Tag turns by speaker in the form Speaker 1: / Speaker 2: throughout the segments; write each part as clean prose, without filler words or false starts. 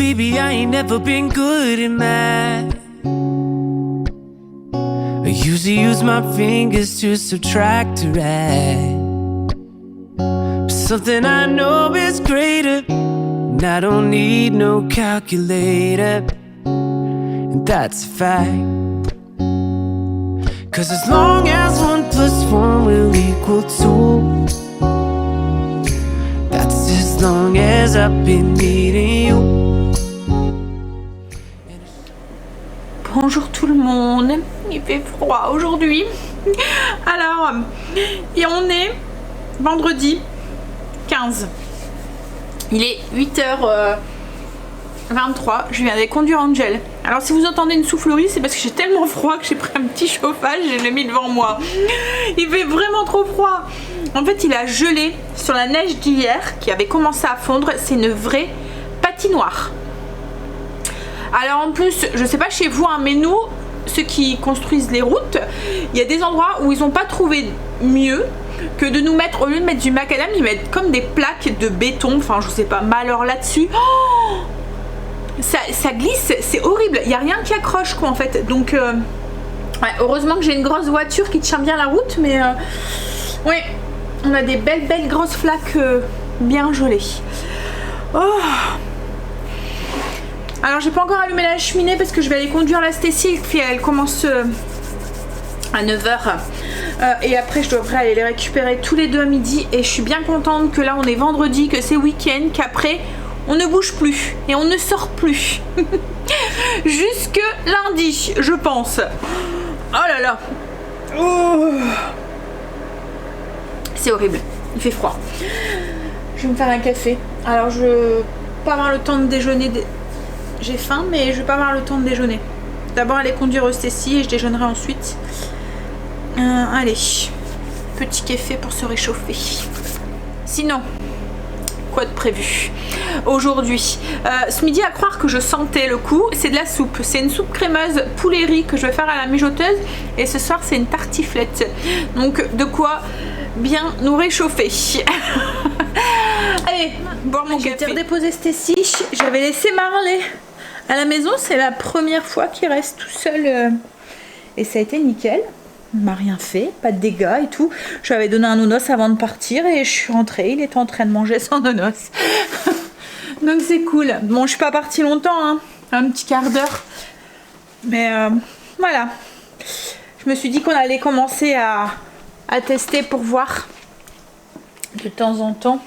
Speaker 1: baby, I ain't never been good at math. I usually use my fingers to subtract or add. But something I know is greater, and I don't need no calculator, and that's a fact. 'Cause as long as 1 + 1 will equal 2, that's as long as I've been needing you.
Speaker 2: Bonjour tout le monde, il fait froid aujourd'hui. Alors, et on est vendredi 15. Il est 8h23, je viens de conduire Angel. Alors si vous entendez une soufflerie, c'est parce que j'ai tellement froid que j'ai pris un petit chauffage et je l'ai mis devant moi. Il fait vraiment trop froid. En fait, il a gelé sur la neige d'hier qui avait commencé à fondre. C'est une vraie patinoire. Alors en plus, je sais pas chez vous, hein, mais nous, ceux qui construisent les routes, il y a des endroits où ils n'ont pas trouvé mieux que de nous mettre, au lieu de mettre du macadam, ils mettent comme des plaques de béton, enfin je sais pas, malheur là-dessus. Oh, ça glisse, c'est horrible, il n'y a rien qui accroche quoi en fait. Donc ouais, heureusement que j'ai une grosse voiture qui tient bien la route, mais ouais, on a des belles grosses flaques bien gelées. Oh. Alors j'ai pas encore allumé la cheminée parce que je vais aller conduire la Stacy, puis elle commence à 9h et après je devrais aller les récupérer tous les deux à midi. Et je suis bien contente que là on est vendredi, que c'est week-end, qu'après on ne bouge plus et on ne sort plus jusque lundi je pense. Oh là là, oh. C'est horrible, il fait froid. Je vais me faire un café. Alors je vais pas avoir le temps de déjeuner. J'ai faim mais je vais pas avoir le temps de déjeuner. D'abord aller conduire au Stacy et je déjeunerai ensuite. Allez, petit café pour se réchauffer. Sinon, quoi de prévu aujourd'hui? Ce midi, à croire que je sentais le coup, c'est de la soupe. C'est une soupe crémeuse poulet riz que je vais faire à la mijoteuse. Et ce soir, c'est une tartiflette. Donc, de quoi bien nous réchauffer. Allez, boire mon café. J'ai redéposé Stacy. J'avais laissé Marley à la maison. C'est la première fois qu'il reste tout seul. Et ça a été nickel. Il m'a rien fait, pas de dégâts et tout. Je lui avais donné un nounours avant de partir et je suis rentrée. Il était en train de manger son nounours. Donc c'est cool. Bon, je suis pas partie longtemps, hein. Un petit quart d'heure. Mais voilà. Je me suis dit qu'on allait commencer à tester pour voir de temps en temps.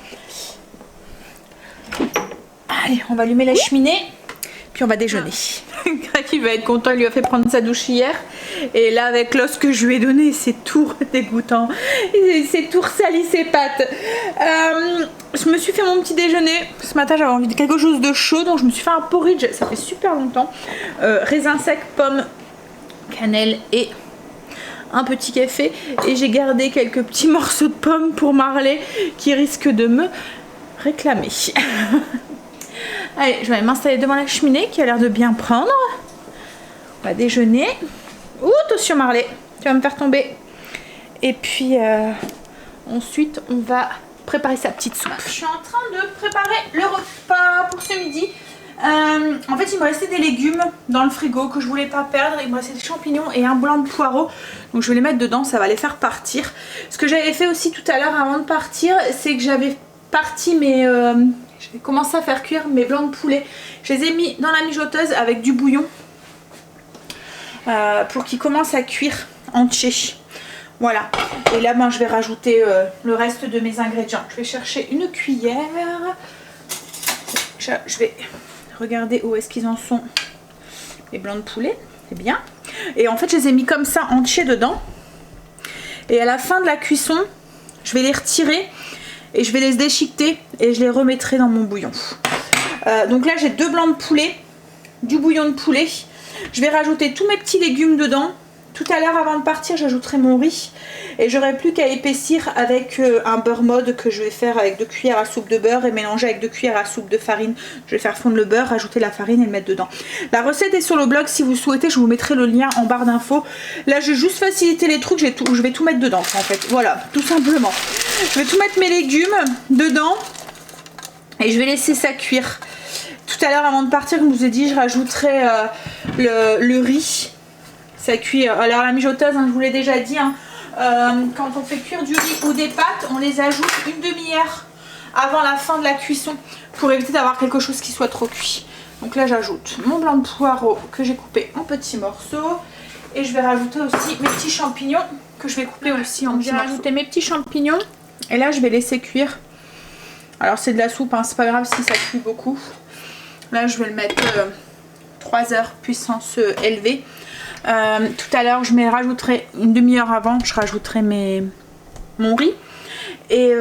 Speaker 2: Allez, on va allumer la cheminée. Puis on va déjeuner. Greg il va être content, il lui a fait prendre sa douche hier. Et là avec l'os que je lui ai donné, c'est tout dégoûtant. C'est tout ressali ses pattes. Je me suis fait mon petit déjeuner. Ce matin j'avais envie de quelque chose de chaud, donc je me suis fait un porridge, ça fait super longtemps. Raisin sec, pommes, cannelle et un petit café. Et j'ai gardé quelques petits morceaux de pommes pour Marley qui risque de me réclamer. Allez, je vais m'installer devant la cheminée qui a l'air de bien prendre. On va déjeuner. Ouh, attention Marley, tu vas me faire tomber. Et puis ensuite, on va préparer sa petite soupe. Je suis en train de préparer le repas pour ce midi. En fait, il me restait des légumes dans le frigo que je voulais pas perdre. Il me restait des champignons et un blanc de poireau. Donc je vais les mettre dedans, ça va les faire partir. Ce que j'avais fait aussi tout à l'heure avant de partir, c'est que j'avais parti mes... j'ai commencé à faire cuire mes blancs de poulet. Je les ai mis dans la mijoteuse avec du bouillon pour qu'ils commencent à cuire entiers. Voilà. Et là, ben, je vais rajouter le reste de mes ingrédients. Je vais chercher une cuillère. Je vais regarder où est-ce qu'ils en sont. Les blancs de poulet, c'est bien. Et en fait, je les ai mis comme ça entiers dedans. Et à la fin de la cuisson, je vais les retirer. Et je vais les déchiqueter et je les remettrai dans mon bouillon. Donc là j'ai 2 blancs de poulet, du bouillon de poulet. Je vais rajouter tous mes petits légumes dedans. Tout à l'heure avant de partir j'ajouterai mon riz. Et j'aurai plus qu'à épaissir avec un beurre mode que je vais faire avec 2 cuillères à soupe de beurre et mélanger avec 2 cuillères à soupe de farine. Je vais faire fondre le beurre, rajouter la farine et le mettre dedans. La recette est sur le blog si vous souhaitez, je vous mettrai le lien en barre d'infos. Là je vais juste faciliter les trucs, je vais tout mettre dedans en fait. Voilà, tout simplement. Je vais tout mettre mes légumes dedans et je vais laisser ça cuire. Tout tout à l'heure avant de partir, comme je vous ai dit, je rajouterai le riz. Ça cuit. Alors la mijoteuse, hein, je vous l'ai déjà dit, hein, quand on fait cuire du riz ou des pâtes, on les ajoute une demi-heure avant la fin de la cuisson pour éviter d'avoir quelque chose qui soit trop cuit. Donc là j'ajoute mon blanc de poireau que j'ai coupé en petits morceaux et je vais rajouter aussi mes petits champignons que je vais couper aussi en petits morceaux. Je vais rajouter mes petits champignons et là je vais laisser cuire. Alors c'est de la soupe, hein, c'est pas grave si ça cuit beaucoup. Là je vais le mettre 3 heures puissance élevée. Tout à l'heure je rajouterai une demi-heure avant, je rajouterai mon riz. Et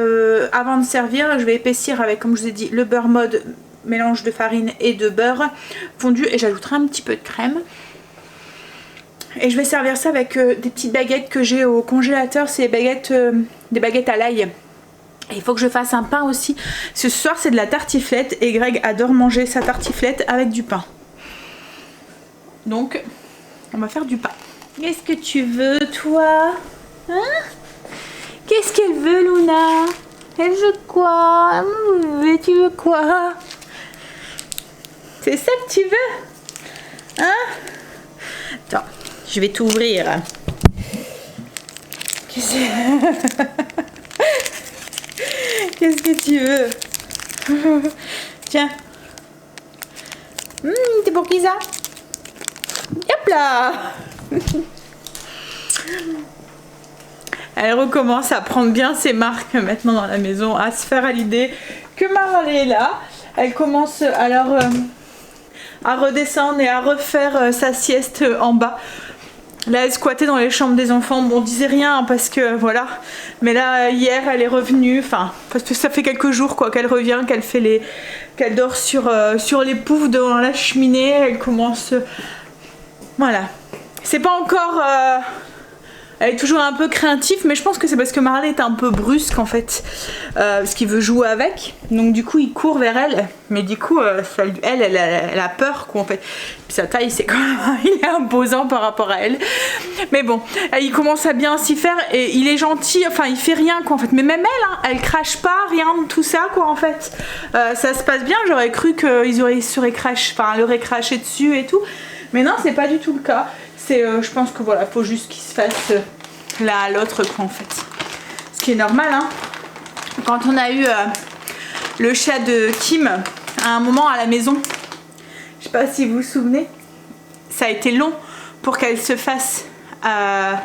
Speaker 2: avant de servir, je vais épaissir avec, comme je vous ai dit, le beurre mode, mélange de farine et de beurre fondu. Et j'ajouterai un petit peu de crème. Et je vais servir ça avec des petites baguettes que j'ai au congélateur. C'est des baguettes à l'ail. Et il faut que je fasse un pain aussi. Ce soir c'est de la tartiflette et Greg adore manger sa tartiflette avec du pain. Donc on va faire du pain. Qu'est-ce que tu veux toi? Hein? Qu'est-ce qu'elle veut, Luna? Elle veut quoi? Mais tu veux quoi? C'est ça que tu veux? Hein? Attends, je vais t'ouvrir. Qu'est-ce que tu veux? Tiens. C'est pour qui ça? Hop là! Elle recommence à prendre bien ses marques maintenant dans la maison, à se faire à l'idée que Marley est là. Elle commence alors à redescendre et à refaire sa sieste en bas. Là elle squattait dans les chambres des enfants, bon on disait rien hein, parce que voilà. Mais là hier elle est revenue, enfin parce que ça fait quelques jours quoi qu'elle revient, qu'elle dort sur les poufs devant la cheminée. Elle commence, voilà. C'est pas encore... Elle est toujours un peu craintive, mais je pense que c'est parce que Marley est un peu brusque en fait, parce qu'il veut jouer avec. Donc du coup il court vers elle, mais du coup elle a peur quoi en fait. Puis sa taille c'est quand même, il est imposant par rapport à elle. Mais bon, il commence à bien s'y faire et il est gentil, enfin il fait rien quoi en fait. Mais même elle, hein, elle crache pas, rien de tout ça quoi en fait. Ça se passe bien, j'aurais cru qu'ils auraient elle aurait craché dessus et tout. Mais non, c'est pas du tout le cas. Je pense que voilà, faut juste qu'ils se fassent l'un à l'autre quoi en fait. Ce qui est normal hein. Quand on a eu le chat de Kim à un moment à la maison, je sais pas si vous vous souvenez, ça a été long pour qu'elle se fasse à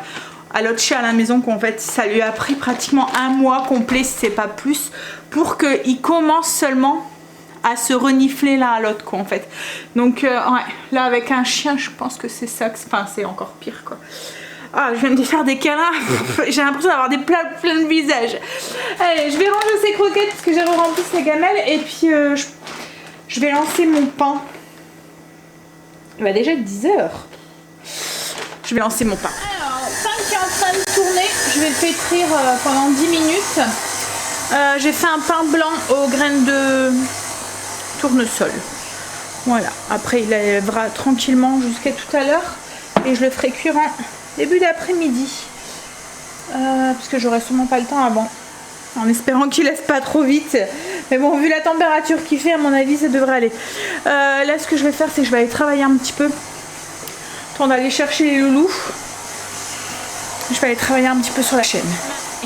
Speaker 2: l'autre chat à la maison qu'en fait ça lui a pris pratiquement un mois complet si c'est pas plus pour qu'il commence seulement à se renifler l'un à l'autre quoi en fait. Donc ouais, là avec un chien je pense que c'est ça, enfin c'est encore pire quoi. Ah je viens de faire des câlins, j'ai l'impression d'avoir des plein de visages. Allez je vais ranger ces croquettes parce que j'ai rempli ces gamelles et puis je vais lancer mon pain. Il va déjà être 10h. Je vais lancer mon pain. Alors pain qui est en train de tourner, je vais le pétrir pendant 10 minutes. J'ai fait un pain blanc aux graines de tournesol. Voilà, après il lèvera tranquillement jusqu'à tout à l'heure et je le ferai cuire en début d'après-midi parce que j'aurai sûrement pas le temps avant, en espérant qu'il lève pas trop vite. Mais bon, vu la température qu'il fait, à mon avis ça devrait aller. Là ce que je vais faire c'est que je vais aller travailler un petit peu, temps d'aller chercher les loulous. Je vais aller travailler un petit peu sur la chaîne.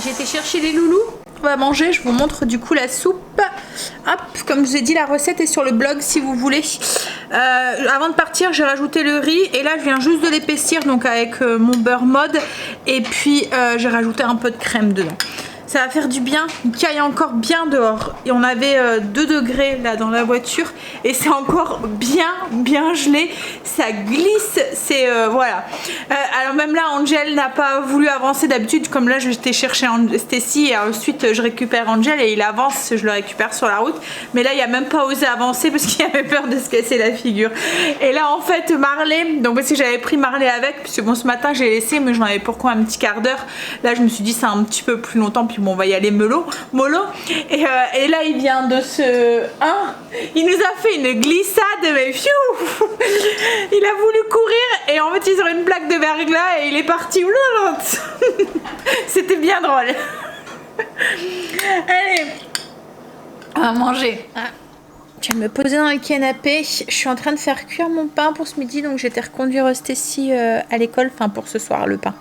Speaker 2: J'ai été chercher les loulous. On va manger, je vous montre du coup la soupe. Hop, comme je vous ai dit, la recette est sur le blog si vous voulez. Avant de partir, j'ai rajouté le riz et là je viens juste de l'épaissir donc avec mon beurre mode et puis j'ai rajouté un peu de crème dedans. Ça va faire du bien, il caille encore bien dehors et on avait 2 degrés là dans la voiture et c'est encore bien gelé, ça glisse, c'est voilà. Alors même là Angel n'a pas voulu avancer d'habitude, comme là j'étais chercher Stacy et ensuite je récupère Angel et il avance, je le récupère sur la route, mais là il a même pas osé avancer parce qu'il avait peur de se casser la figure. Et là en fait Marley, donc parce que j'avais pris Marley avec, puisque bon ce matin j'ai laissé mais j'en avais pour quoi un petit quart d'heure, là je me suis dit c'est un petit peu plus longtemps puis bon on va y aller mollo. Et là il vient de se... il nous a fait une glissade mais pfiou. Il a voulu courir et en fait il sur une plaque de verglas et il est parti. C'était bien drôle. Allez, on va manger. Je vais me poser dans le canapé. Je suis en train de faire cuire mon pain pour ce midi. Donc j'ai été reconduire Stécie à l'école. Enfin pour ce soir le pain.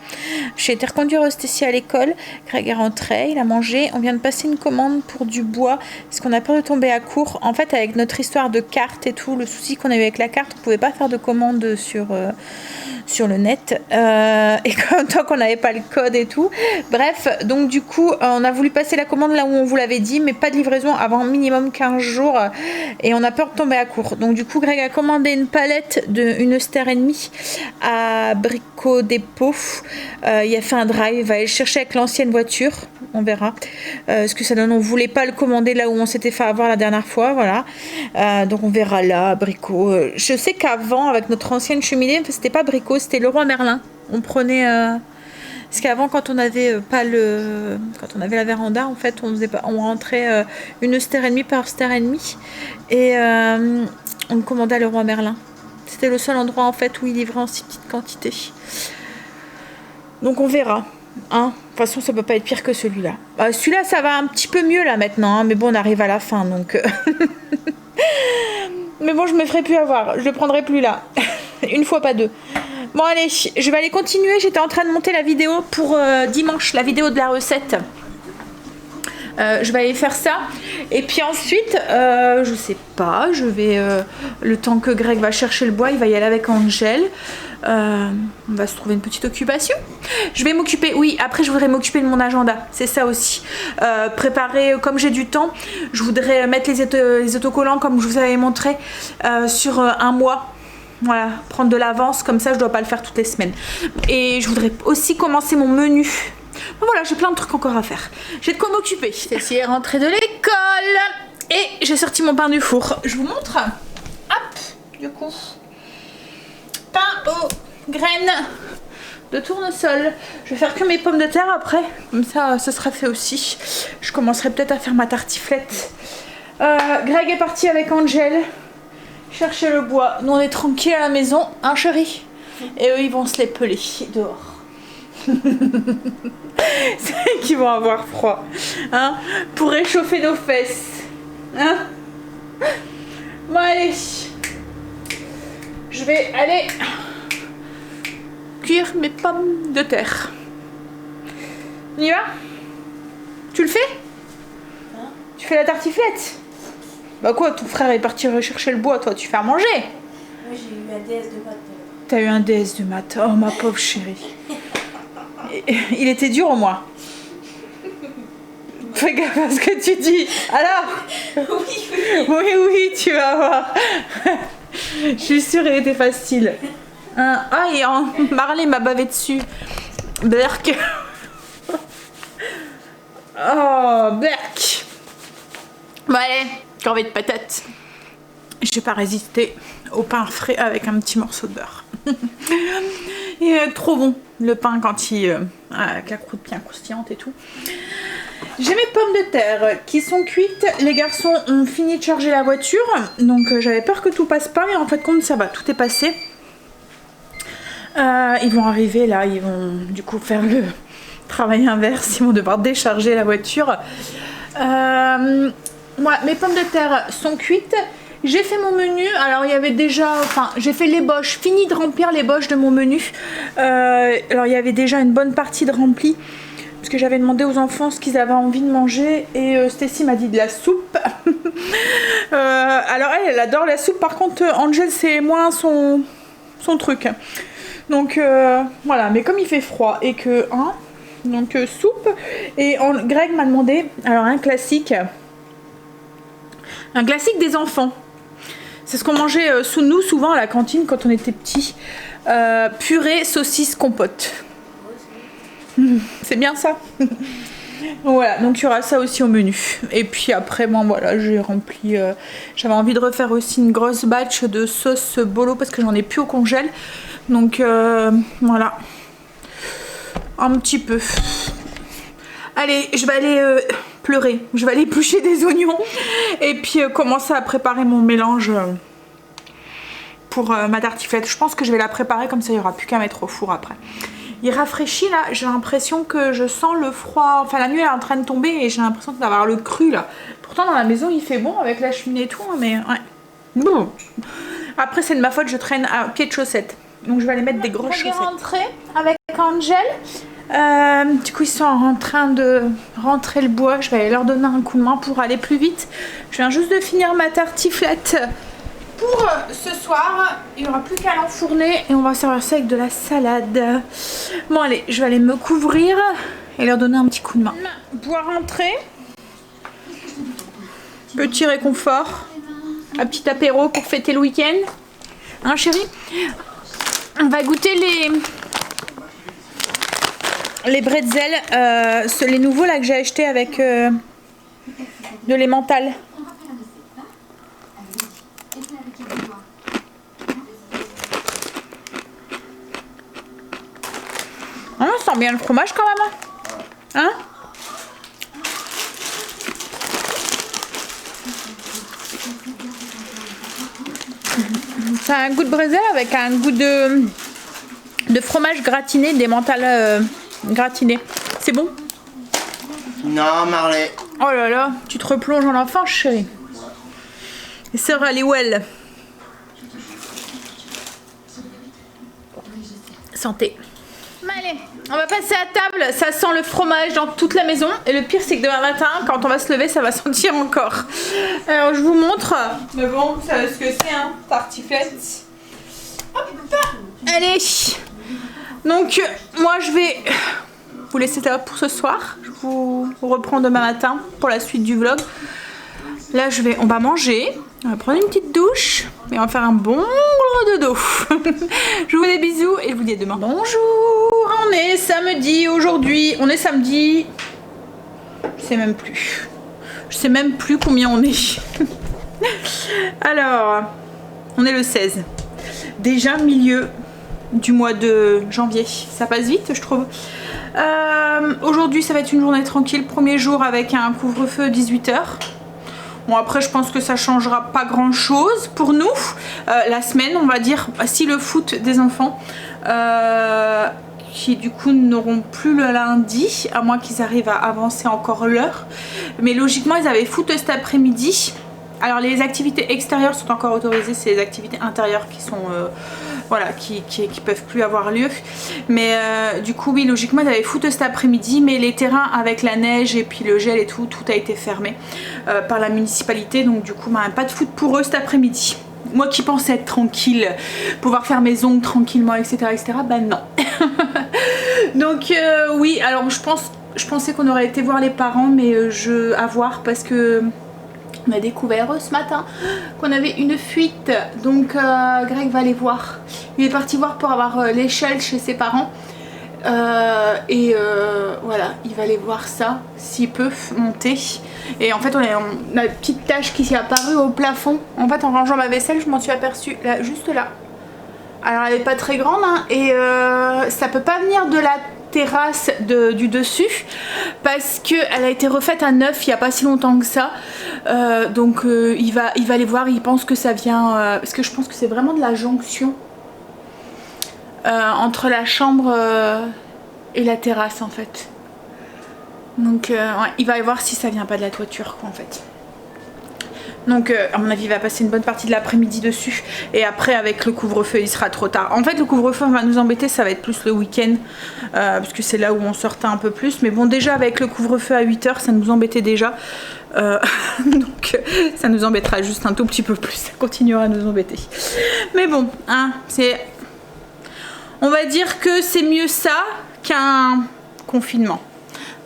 Speaker 2: J'ai été reconduire Stécie à l'école. Greg est rentré, il a mangé. On vient de passer une commande pour du bois. Parce qu'on a peur de tomber à court. En fait avec notre histoire de carte et tout. Le souci qu'on a eu avec la carte. On ne pouvait pas faire de commande sur le net. Et tant qu'on n'avait pas le code et tout. Bref, donc du coup on a voulu passer la commande là où on vous l'avait dit. Mais pas de livraison avant minimum 15 jours. Et on a peur de tomber à court. Donc du coup Greg a commandé une palette d'une Ster et demie à Brico Dépôt. Il a fait un drive, il va aller le chercher avec l'ancienne voiture. On verra ce que ça donne. On voulait pas le commander là où on s'était fait avoir la dernière fois. Voilà. Donc on verra là, Brico. Je sais qu'avant avec notre ancienne cheminée, c'était pas Brico, c'était Leroy Merlin. On prenait... Parce qu'avant, quand on avait quand on avait la véranda, en fait, on rentrait une Ster et demie par Ster et demie et on le commandait à Leroy Merlin. C'était le seul endroit en fait où il livrait en si petite quantité. Donc on verra. Hein. De toute façon, ça peut pas être pire que celui-là. Celui-là, ça va un petit peu mieux là maintenant, hein, mais bon, on arrive à la fin, donc. Mais bon, je me ferai plus avoir. Je le prendrai plus là. Une fois, pas deux. Bon allez, je vais aller continuer. J'étais en train de monter la vidéo pour dimanche, la vidéo de la recette. Je vais aller faire ça. Et puis ensuite, je sais pas, je vais... le temps que Greg va chercher le bois, il va y aller avec Angel. On va se trouver une petite occupation. Je vais m'occuper, oui, après je voudrais m'occuper de mon agenda. C'est ça aussi. Préparer, comme j'ai du temps, je voudrais mettre les autocollants comme je vous avais montré sur un mois. Voilà, prendre de l'avance, comme ça je dois pas le faire toutes les semaines. Et je voudrais aussi commencer mon menu. Bon, voilà, j'ai plein de trucs encore à faire. J'ai de quoi m'occuper. Cécile est rentrée de l'école et j'ai sorti mon pain du four. Je vous montre. Hop, du coup. Pain aux graines de tournesol. Je vais faire que mes pommes de terre après. Comme ça, ce sera fait aussi. Je commencerai peut-être à faire ma tartiflette. Greg est parti avec Angel chercher le bois. Nous on est tranquille à la maison, hein chérie? Et eux ils vont se les peler dehors. C'est vrai qu'ils vont avoir froid, hein, pour réchauffer nos fesses, hein. Bon allez, je vais aller cuire mes pommes de terre. On y va? Tu le fais? Hein? Tu fais la tartiflette? Bah quoi, ton frère est parti rechercher le bois, toi tu fais à manger?
Speaker 3: Oui, j'ai eu un DS de maths.
Speaker 2: T'as eu un DS de maths, oh ma pauvre chérie. Il était dur au moins. Fais gaffe à ce que tu dis. Alors? Oui, tu vas voir. Je suis sûre il était facile. Ah, et Marley m'a bavé dessus. Berk. Oh, Berk. Bon allez. Corvée de patates. J'ai pas résisté au pain frais avec un petit morceau de beurre. Il est trop bon le pain quand il avec la croûte bien croustillante et tout. J'ai mes pommes de terre qui sont cuites. Les garçons ont fini de charger la voiture, donc j'avais peur que tout passe pas, mais en fait compte ça va, tout est passé. Ils vont arriver là, ils vont du coup faire le travail inverse, ils vont devoir décharger la voiture. Moi, mes pommes de terre sont cuites. J'ai fait mon menu. Alors il y avait déjà, enfin j'ai fait l'ébauche, fini de remplir l'ébauche de mon menu. Alors il y avait déjà une bonne partie de rempli parce que j'avais demandé aux enfants ce qu'ils avaient envie de manger et Stécie m'a dit de la soupe. Alors elle adore la soupe. Par contre Angel c'est moins son truc. Donc voilà. Mais comme il fait froid et que donc soupe et Greg m'a demandé alors un classique des enfants. C'est ce qu'on mangeait sous nous souvent à la cantine quand on était petits. Purée, saucisse, compote. C'est bien ça. Voilà, donc il y aura ça aussi au menu. Et puis après, bon voilà, j'ai rempli... j'avais envie de refaire aussi une grosse batch de sauce bolo parce que j'en ai plus au congèle. Donc voilà. Un petit peu. Allez, je vais aller pleurer. Je vais aller éplucher des oignons et puis commencer à préparer mon mélange pour ma tartiflette. Je pense que je vais la préparer comme ça, il n'y aura plus qu'à mettre au four après. il rafraîchit là. J'ai l'impression que je sens le froid. Enfin la nuit elle est en train de tomber et j'ai l'impression d'avoir le cru là. Pourtant dans la maison il fait bon avec la cheminée et tout, mais ouais. Bon. Après c'est de ma faute, je traîne à pied de chaussettes. Donc je vais aller mettre des grosses chaussettes. Je vais rentrer avec Angel. Du coup ils sont en train de rentrer le bois. Je vais aller leur donner un coup de main pour aller plus vite. Je viens juste de finir ma tartiflette. Pour ce soir, il n'y aura plus qu'à l'enfourner et on va servir ça avec de la salade. Bon allez, je vais aller me couvrir et leur donner un petit coup de main. Bois rentré. Petit réconfort. Un petit apéro pour fêter le week-end. Hein chérie? On va goûter les bretzels, les nouveaux là que j'ai achetés avec de l'emmental. Ah, ça sent bien le fromage quand même. Hein? Ça a un goût de bretzel avec un goût de fromage gratiné, d'emmental gratiné. C'est bon?
Speaker 4: Non, Marley.
Speaker 2: Oh là là, tu te replonges en enfant, chérie. Et sœur, elle est où elle? Santé. Allez, on va passer à table. Ça sent le fromage dans toute la maison. Et le pire, c'est que demain matin, quand on va se lever, ça va sentir encore. Alors, je vous montre. Mais bon, vous savez ce que c'est, hein? Tartiflette. Hop. Allez. Donc, moi, je vais vous laisser ça pour ce soir. Je vous reprends demain matin pour la suite du vlog. Là, on va manger. On va prendre une petite douche. Et on va faire un bon gros dodo. Je vous fais des bisous et je vous dis à demain. Bonjour, on est samedi aujourd'hui. On est samedi. Je sais même plus. Je sais même plus combien on est. Alors, on est le 16. Déjà milieu du mois de janvier. Ça passe vite, je trouve. Aujourd'hui, ça va être une journée tranquille. Premier jour avec un couvre-feu 18h. Bon, après, je pense que ça changera pas grand chose pour nous. La semaine, on va dire, si le foot des enfants, qui du coup n'auront plus le lundi, à moins qu'ils arrivent à avancer encore l'heure. Mais logiquement, ils avaient foot cet après-midi. Alors, les activités extérieures sont encore autorisées, c'est les activités intérieures qui sont... voilà, qui peuvent plus avoir lieu. Mais du coup, oui, logiquement, ils avaient foot cet après-midi, mais les terrains avec la neige et puis le gel et tout a été fermé par la municipalité. Donc du coup, bah, pas de foot pour eux cet après-midi. Moi qui pensais être tranquille, pouvoir faire mes ongles tranquillement, etc. bah non. Donc oui, alors je pensais qu'on aurait été voir les parents, mais à voir parce que... On a découvert ce matin qu'on avait une fuite, donc Greg va aller voir. Il est parti voir pour avoir l'échelle chez ses parents. Voilà, il va aller voir ça, s'il peut monter. Et en fait, on a une petite tache qui s'est apparue au plafond. En fait, en rangeant ma vaisselle, je m'en suis aperçue, là, juste là. Alors, elle n'est pas très grande, hein, et ça peut pas venir de la terrasse du dessus parce qu'elle a été refaite à neuf il n'y a pas si longtemps que ça. Donc il va aller voir, il pense que ça vient parce que je pense que c'est vraiment de la jonction entre la chambre et la terrasse en fait. Donc ouais, il va aller voir si ça vient pas de la toiture quoi en fait. Donc à mon avis il va passer une bonne partie de l'après-midi dessus. Et après avec le couvre-feu il sera trop tard. En fait le couvre-feu va nous embêter, ça va être plus le week-end parce que c'est là où on sortait un peu plus. Mais bon déjà avec le couvre-feu à 8h ça nous embêtait déjà. Donc ça nous embêtera juste un tout petit peu plus. Ça continuera à nous embêter. Mais bon hein, c'est... On va dire que c'est mieux ça qu'un confinement.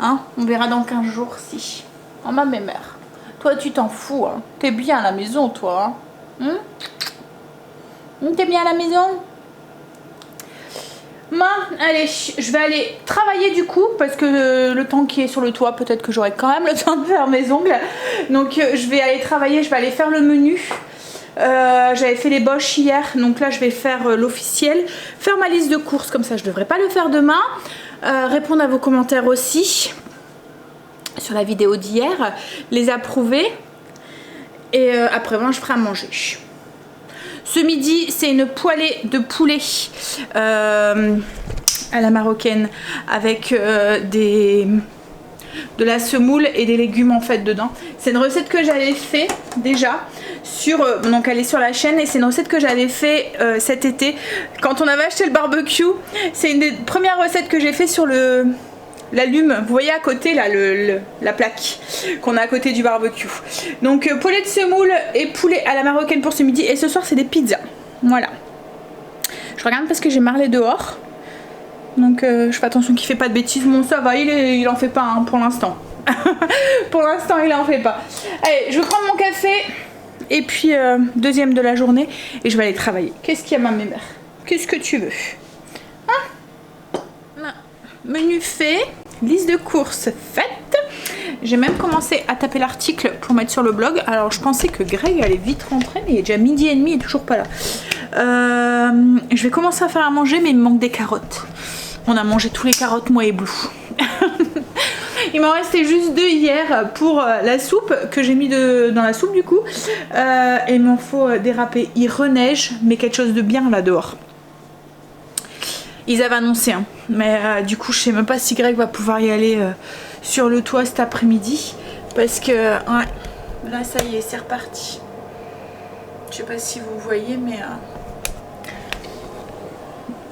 Speaker 2: Hein, on verra dans 15 jours si. Oh ma mère. Toi tu t'en fous, hein. T'es bien à la maison toi. Hein? T'es bien à la maison? Allez, je vais aller travailler du coup parce que le temps qui est sur le toit, peut-être que j'aurai quand même le temps de faire mes ongles. Donc je vais aller travailler, je vais aller faire le menu. J'avais fait les Bosch hier, donc là je vais faire l'officiel. Faire ma liste de courses, comme ça je devrais pas le faire demain. Répondre à vos commentaires aussi sur la vidéo d'hier, les approuver. Et après je ferai à manger. Ce midi c'est une poêlée de poulet à la marocaine avec de la semoule et des légumes en fait dedans. C'est une recette que j'avais fait déjà sur donc elle est sur la chaîne et c'est une recette que j'avais fait cet été quand on avait acheté le barbecue. C'est une des premières recettes que j'ai fait sur l'allume. Vous voyez à côté là la plaque qu'on a à côté du barbecue. Donc poulet de semoule et poulet à la marocaine pour ce midi et ce soir c'est des pizzas. Voilà. Je regarde parce que j'ai Marley dehors. Donc je fais attention qu'il fait pas de bêtises. Bon ça va, il en fait pas hein, pour l'instant. Pour l'instant il en fait pas. Allez, je vais prendre mon café. Et puis deuxième de la journée. Et je vais aller travailler. Qu'est-ce qu'il y a ma mère? Qu'est-ce que tu veux hein? Menu fait. Liste de courses faite. J'ai même commencé à taper l'article pour mettre sur le blog. Alors je pensais que Greg allait vite rentrer. Mais il est déjà 12h30, il est toujours pas là. Je vais commencer à faire à manger. Mais il me manque des carottes. On a mangé tous les carottes, moi et Blue. Il m'en restait juste 2 hier pour la soupe que j'ai mis dans la soupe du coup. Et il m'en faut déraper. Il reneige, mais quelque chose de bien là dehors. Ils avaient annoncé, hein. Mais du coup je sais même pas si Greg va pouvoir y aller sur le toit cet après-midi. Parce que ouais, là ça y est, c'est reparti. Je sais pas si vous voyez,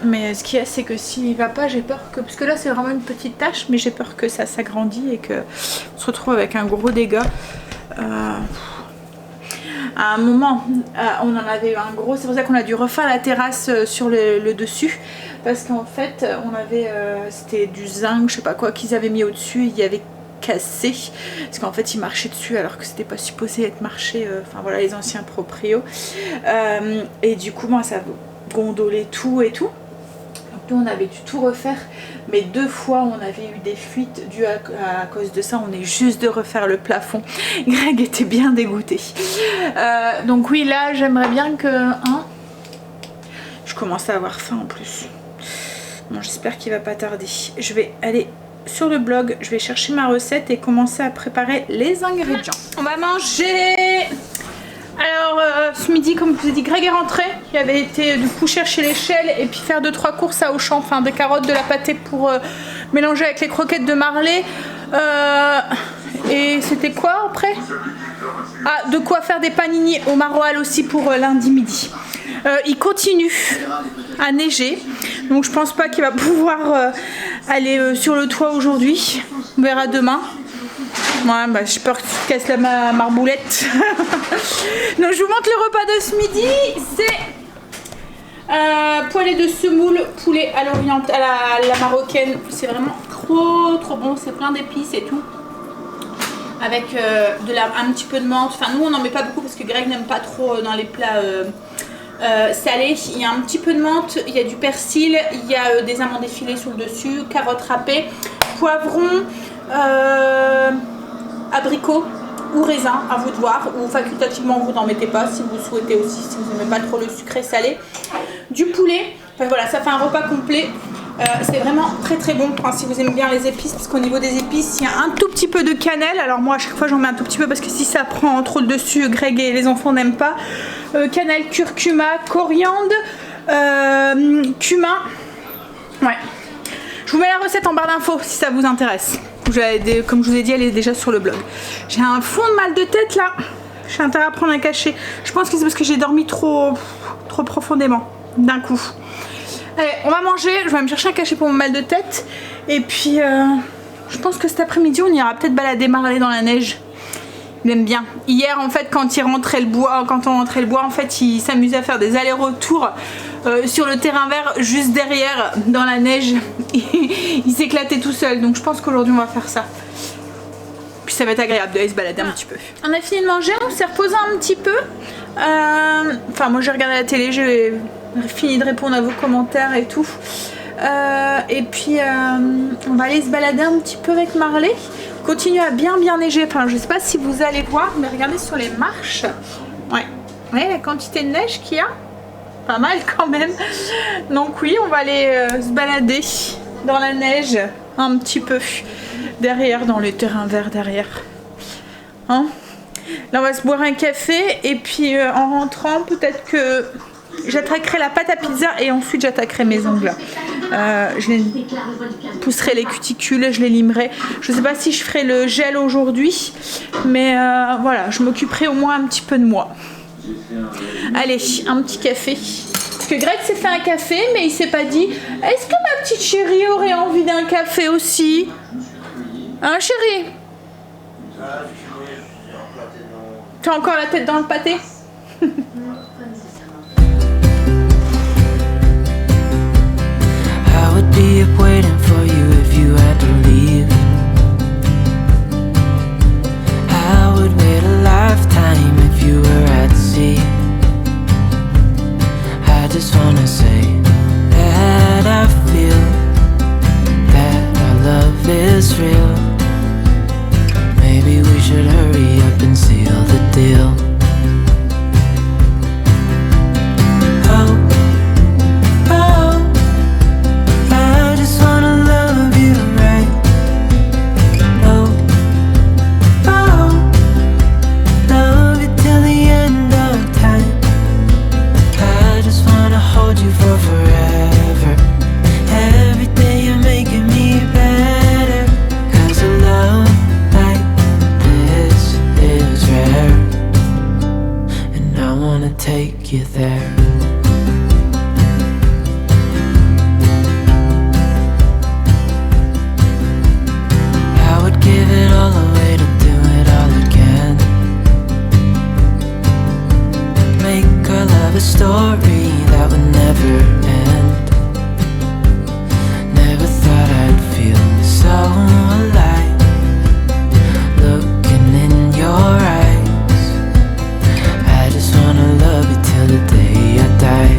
Speaker 2: mais ce qu'il y a, c'est que s'il va pas, j'ai peur que... Parce que là, c'est vraiment une petite tache, mais j'ai peur que ça s'agrandit et qu'on se retrouve avec un gros dégât. À un moment, on en avait eu un gros... C'est pour ça qu'on a dû refaire la terrasse sur le dessus. Parce qu'en fait, on avait... c'était du zinc, je sais pas quoi, qu'ils avaient mis au-dessus. Il y avait cassé. Parce qu'en fait, ils marchaient dessus alors que c'était pas supposé être marché. Enfin, voilà, les anciens proprios. Et du coup, moi, ça gondolait tout et tout. On avait dû tout refaire, mais 2 fois on avait eu des fuites dues à cause de ça. On est juste de refaire le plafond. Greg était bien dégoûté. Donc oui, là j'aimerais bien que je commence à avoir faim en plus. Bon, j'espère qu'il va pas tarder. Je vais aller sur le blog, je vais chercher ma recette et commencer à préparer les ingrédients. On va manger. Alors ce midi, comme je vous ai dit, Greg est rentré. Il avait été du coup chercher l'échelle et puis faire 2-3 courses à Auchan, enfin des carottes, de la pâtée pour mélanger avec les croquettes de Marley. Et c'était quoi après? Ah, de quoi faire des panini au maroilles aussi pour lundi midi. Il continue à neiger, donc je pense pas qu'il va pouvoir aller sur le toit aujourd'hui. On verra demain. Ouais, bah, j'ai peur que tu casses la marboulette. Donc je vous montre le repas de ce midi. C'est poêlée de semoule, poulet à l'orientale, à la marocaine. C'est vraiment trop bon. C'est plein d'épices et tout. Avec un petit peu de menthe. Enfin nous on n'en met pas beaucoup parce que Greg n'aime pas trop dans les plats salés. Il y a un petit peu de menthe, il y a du persil, il y a des amandes effilées sur le dessus, carottes râpées, poivrons, abricots ou raisins, à vous de voir, ou facultativement vous n'en mettez pas si vous souhaitez aussi, si vous n'aimez pas trop le sucré salé, du poulet. Enfin voilà, ça fait un repas complet. C'est vraiment très bon, enfin, si vous aimez bien les épices, parce qu'au niveau des épices il y a un tout petit peu de cannelle. Alors moi à chaque fois j'en mets un tout petit peu parce que si ça prend trop le dessus, Greg et les enfants n'aiment pas. Cannelle, curcuma, coriandre, cumin. Ouais, je vous mets la recette en barre d'infos si ça vous intéresse. Comme je vous ai dit, elle est déjà sur le blog. J'ai un fond de mal de tête là, j'ai intérêt à prendre un cachet. Je pense que c'est parce que j'ai dormi trop profondément d'un coup. Allez, on va manger, je vais me chercher un cachet pour mon mal de tête. Et puis, je pense que cet après-midi, on ira peut-être balader Marley dans la neige. Il aime bien. Hier, en fait, quand on rentrait le bois, en fait, il s'amusait à faire des allers-retours sur le terrain vert, juste derrière, dans la neige. Il s'éclatait tout seul. Donc, je pense qu'aujourd'hui, on va faire ça. Puis, ça va être agréable d'aller se balader un petit peu. On a fini de manger, on s'est reposé un petit peu. Enfin, moi, j'ai regardé la télé, j'ai fini de répondre à vos commentaires et tout. Et puis on va aller se balader un petit peu avec Marley. Continue à bien neiger. Enfin, je sais pas si vous allez voir, mais regardez sur les marches. Ouais, la quantité de neige qu'il y a. Pas mal quand même. Donc oui, on va aller se balader dans la neige un petit peu derrière, dans les terrains verts derrière. Hein? Là, on va se boire un café et puis en rentrant, peut-être que j'attaquerai la pâte à pizza et ensuite j'attaquerai mes ongles. Je les pousserai les cuticules, je les limerai. Je sais pas si je ferai le gel aujourd'hui, mais voilà, je m'occuperai au moins un petit peu de moi. Allez, un petit café. Parce que Greg s'est fait un café, mais il s'est pas dit est-ce que ma petite chérie aurait envie d'un café aussi? Hein, chérie? Tu as encore la tête dans le pâté?
Speaker 1: I would be up waiting for you if you had to leave. I would wait a lifetime if you were at sea. I just wanna say that I feel that our love is real. Maybe we should hurry up and seal the deal. Oh, oh, I just wanna love you right. Oh, oh, love you till the end of time. I just wanna hold you for forever. Every day you're making me better. 'Cause a love like this is rare, and I wanna take you there. I would give it all away to do it all again. Make our love a story that would never end. Never thought I'd feel so alive, looking in your eyes. I just wanna love you till the day I die.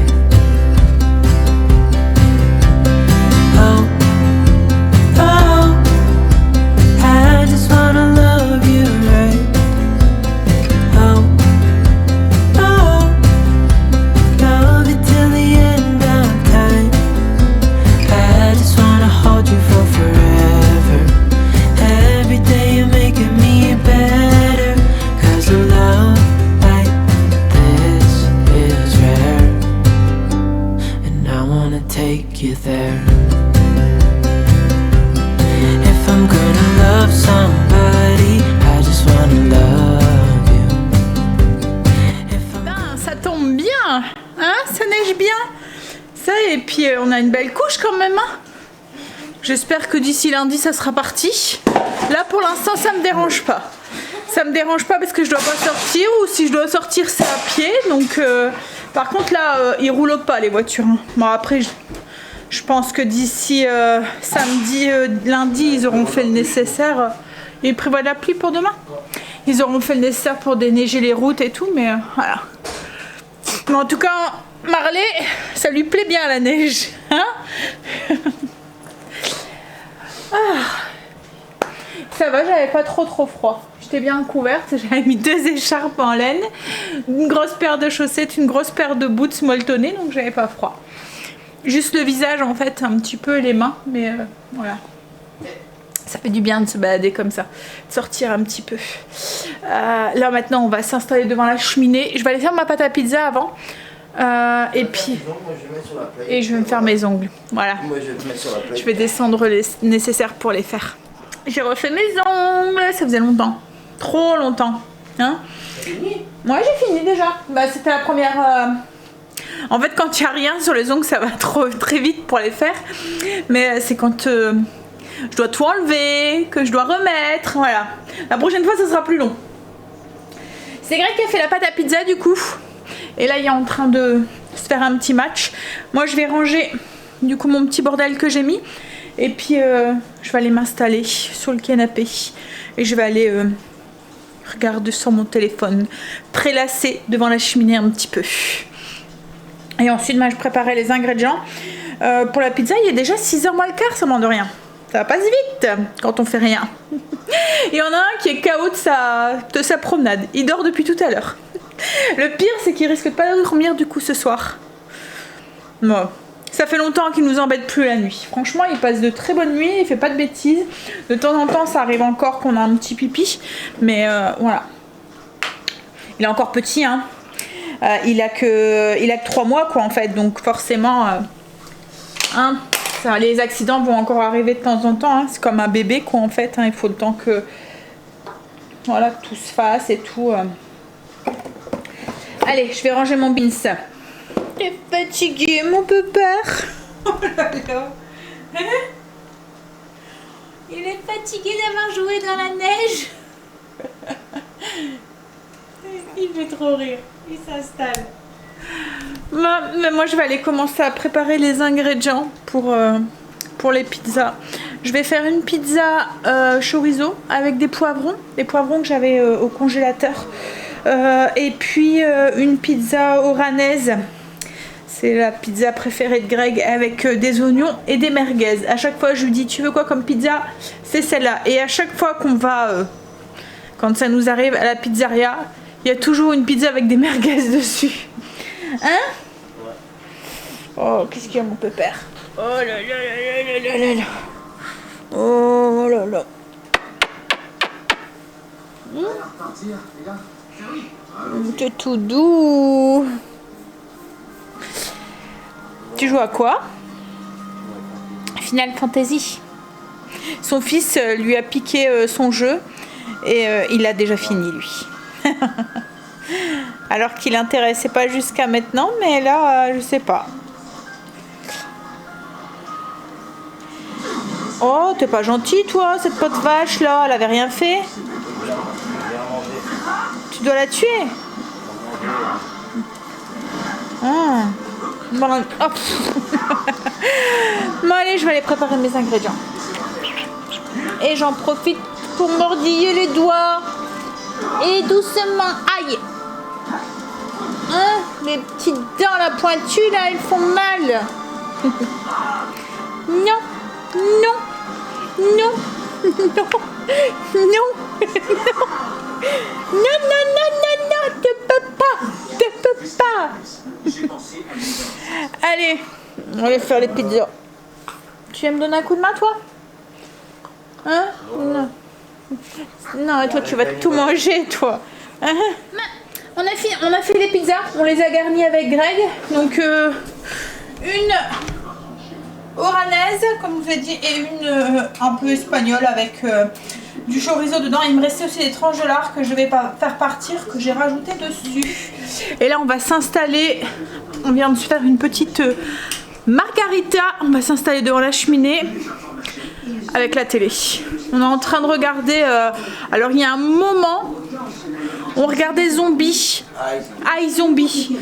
Speaker 1: Oh, oh, I just wanna love you right. Oh, oh, love you till the end of time. I just wanna hold you for forever. Every day you're making me better. 'Cause a love like this is rare, and I wanna take you there. If I'm gonna love somebody, I just wanna love you. If I'm
Speaker 2: Putain, ça tombe bien, hein? Ça neige bien. Ça, et puis on a une belle couche quand même, hein? J'espère que d'ici lundi ça sera parti. Là pour l'instant ça me dérange pas. Ça me dérange pas parce que je dois pas sortir, ou si je dois sortir c'est à pied. Donc par contre là ils roulent pas les voitures, hein. Bon après je pense que d'ici samedi, lundi ils auront fait le nécessaire. Ils prévoient de la pluie pour demain. Ils auront fait le nécessaire pour déneiger les routes et tout, mais voilà. Mais en tout cas Marley, ça lui plaît bien la neige, hein? Ça va, j'avais pas trop froid. J'étais bien couverte, j'avais mis 2 écharpes en laine, une grosse paire de chaussettes, une grosse paire de boots molletonnés, donc j'avais pas froid. Juste le visage en fait, un petit peu, les mains, mais voilà. Ça fait du bien de se balader comme ça, de sortir un petit peu. Là maintenant on va s'installer devant la cheminée. Je vais aller faire ma pâte à pizza avant. Et puis je vais me faire mes ongles. Voilà.
Speaker 4: Moi je vais te mettre sur la plate.
Speaker 2: Je vais descendre les nécessaires pour les faire. J'ai refait mes ongles, ça faisait longtemps. Trop longtemps. Hein? Moi j'ai fini déjà. Bah c'était la première. En fait quand il n'y a rien sur les ongles ça va très vite pour les faire. Mais c'est quand je dois tout enlever, que je dois remettre. Voilà. La prochaine fois ça sera plus long. C'est Greg qui a fait la pâte à pizza du coup. Et là il est en train de se faire un petit match. Moi je vais ranger du coup mon petit bordel que j'ai mis. Et puis je vais aller m'installer sur le canapé. Et je vais aller regarder sur mon téléphone. Prélasser devant la cheminée un petit peu. Et ensuite je préparais les ingrédients. Pour la pizza il est déjà 6h moins le quart, ça m'en de rien. Ça passe vite quand on fait rien. Il y en a un qui est KO de sa promenade. Il dort depuis tout à l'heure. Le pire c'est qu'il risque de pas dormir du coup ce soir. Bon. Ça fait longtemps qu'il nous embête plus la nuit. Franchement il passe de très bonnes nuits, il fait pas de bêtises. De temps en temps ça arrive encore qu'on a un petit pipi. Mais voilà. Il est encore petit hein. Il a que 3 mois quoi en fait. Donc forcément hein, ça, les accidents vont encore arriver de temps en temps. Hein. C'est comme un bébé, quoi, en fait. Hein. Il faut le temps que voilà, tout se fasse et tout. Allez, je vais ranger mon beans. T'es fatigué, mon pépère. Oh là là. Hein? Il est fatigué d'avoir joué dans la neige. Il fait trop rire. Il s'installe. Mais moi, je vais aller commencer à préparer les ingrédients pour les pizzas. Je vais faire une pizza chorizo avec des poivrons que j'avais au congélateur. Et puis une pizza oranaise. C'est la pizza préférée de Greg avec des oignons et des merguez. À chaque fois, je lui dis, tu veux quoi comme pizza? C'est celle-là. Et à chaque fois qu'on va, quand ça nous arrive à la pizzeria, il y a toujours une pizza avec des merguez dessus. Hein? Oh, qu'est-ce qu'il y a, mon pépère? Oh là là là là là là là. Oh là là. C'est tout doux. Tu joues à quoi? Final Fantasy. Son fils lui a piqué son jeu et il a déjà fini, lui. Alors qu'il l'intéressait pas jusqu'à maintenant, mais là, je sais pas. Oh, t'es pas gentil, toi, cette pote vache là, elle avait rien fait. Tu dois la tuer. Ah. Bon, hop. Bon, allez, je vais aller préparer mes ingrédients. Et j'en profite pour mordiller les doigts. Et doucement. Aïe. Hein, les petites dents, la pointue, là, elles font mal. Non. Non. Non. Non. Non. Non, non, non, non, non, tu peux pas. Tu peux pas. Allez, on va faire les pizzas. Tu viens me donner un coup de main, toi? Hein? Non. Non, toi, tu vas tout manger, toi. Hein? On a fait les pizzas, on les a garnies avec Greg. Donc, une oranaise, comme je vous ai dit, et une un peu espagnole avec du chorizo dedans. Il me restait aussi des tranches de lard que je vais faire partir, que j'ai rajouté dessus. Et là, on va s'installer. On vient de se faire une petite margarita. On va s'installer devant la cheminée avec la télé. On est en train de regarder. Alors, il y a un moment, on regardait Zombie. Zombie.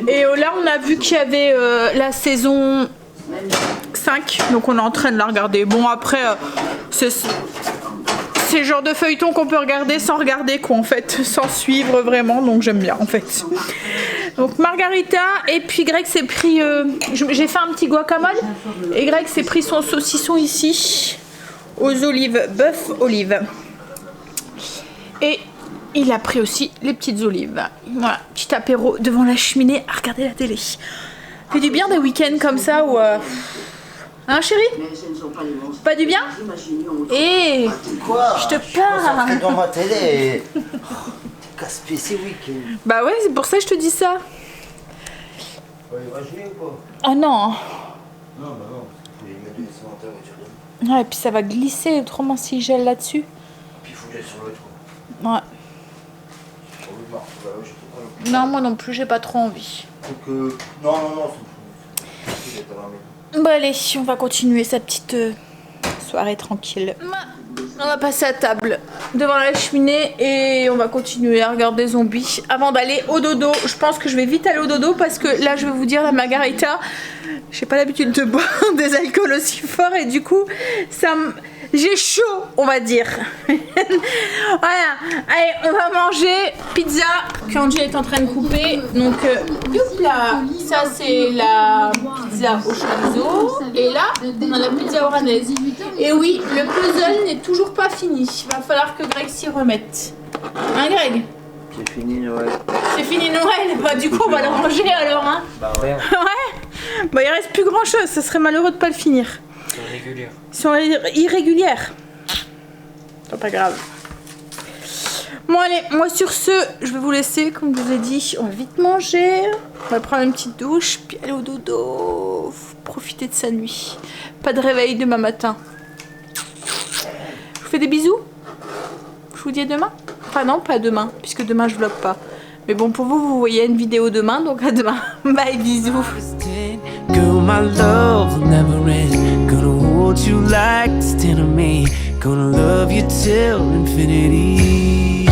Speaker 2: Et là, on a vu qu'il y avait la saison 5. Donc, on est en train de la regarder. Bon, après, c'est le genre de feuilleton qu'on peut regarder sans regarder, quoi, en fait, sans suivre vraiment, donc j'aime bien, en fait. Donc margarita, et puis Greg s'est pris, j'ai fait un petit guacamole, et Greg s'est pris son saucisson ici, aux olives, bœuf olive. Et il a pris aussi les petites olives. Voilà, petit apéro devant la cheminée à regarder la télé. Fait du bien des week-ends comme ça où... Hein, chérie? Pas du bien? Eh,
Speaker 4: Quoi?
Speaker 2: je te
Speaker 4: Je
Speaker 2: parle.
Speaker 4: suis dans ma télé. T'es casse-pied ces week-ends.
Speaker 2: Bah ouais, c'est pour ça que je te dis ça.
Speaker 4: Ouais, il va jouer ou pas?
Speaker 2: Oh non.
Speaker 4: Non, bah non, parce qu'il faut les mettre de sédentaire et
Speaker 2: Ouais, et puis ça va glisser autrement s'il gèle là-dessus.
Speaker 4: puis il faut que j'aille sur l'autre.
Speaker 2: Ouais.
Speaker 4: Oh, oui, bah, je sais pas.
Speaker 2: Non, moi non plus, j'ai pas trop envie.
Speaker 4: Donc, non, c'est
Speaker 2: Bon allez, on va continuer sa petite soirée tranquille. On va passer à table devant la cheminée et on va continuer à regarder Zombies avant d'aller au dodo. Je pense que je vais vite aller au dodo parce que là je vais vous dire, la margarita, j'ai pas l'habitude de boire des alcools aussi forts et du coup j'ai chaud, on va dire. Voilà, allez, on va manger pizza qu'Angie est en train de couper. Donc, youp là, ça c'est la pizza au chorizo. Et là, on a la pizza oranaise. Et oui, le puzzle n'est toujours pas fini. Il va falloir que Greg s'y remette. Hein, Greg?
Speaker 4: C'est fini Noël.
Speaker 2: C'est fini Noël. Bah, du coup, on va le ranger alors, hein.
Speaker 4: Bah ouais.
Speaker 2: Ouais. Bah, il reste plus grand chose. Ça serait malheureux de pas le finir.
Speaker 1: Régulière.
Speaker 2: Ils sont irrégulières. C'est pas grave. Bon allez, moi sur ce, je vais vous laisser, comme je vous ai dit, on va vite manger. On va prendre une petite douche, puis aller au dodo. Profiter de sa nuit. Pas de réveil demain matin. Je vous fais des bisous. Je vous dis à demain. Enfin non, pas demain, puisque demain je vlog pas. Mais bon, pour vous, vous voyez une vidéo demain, donc à demain. Bye, bisous.
Speaker 1: Girl, my love will never end. Gonna hold you like this 10 of me. Gonna love you till infinity.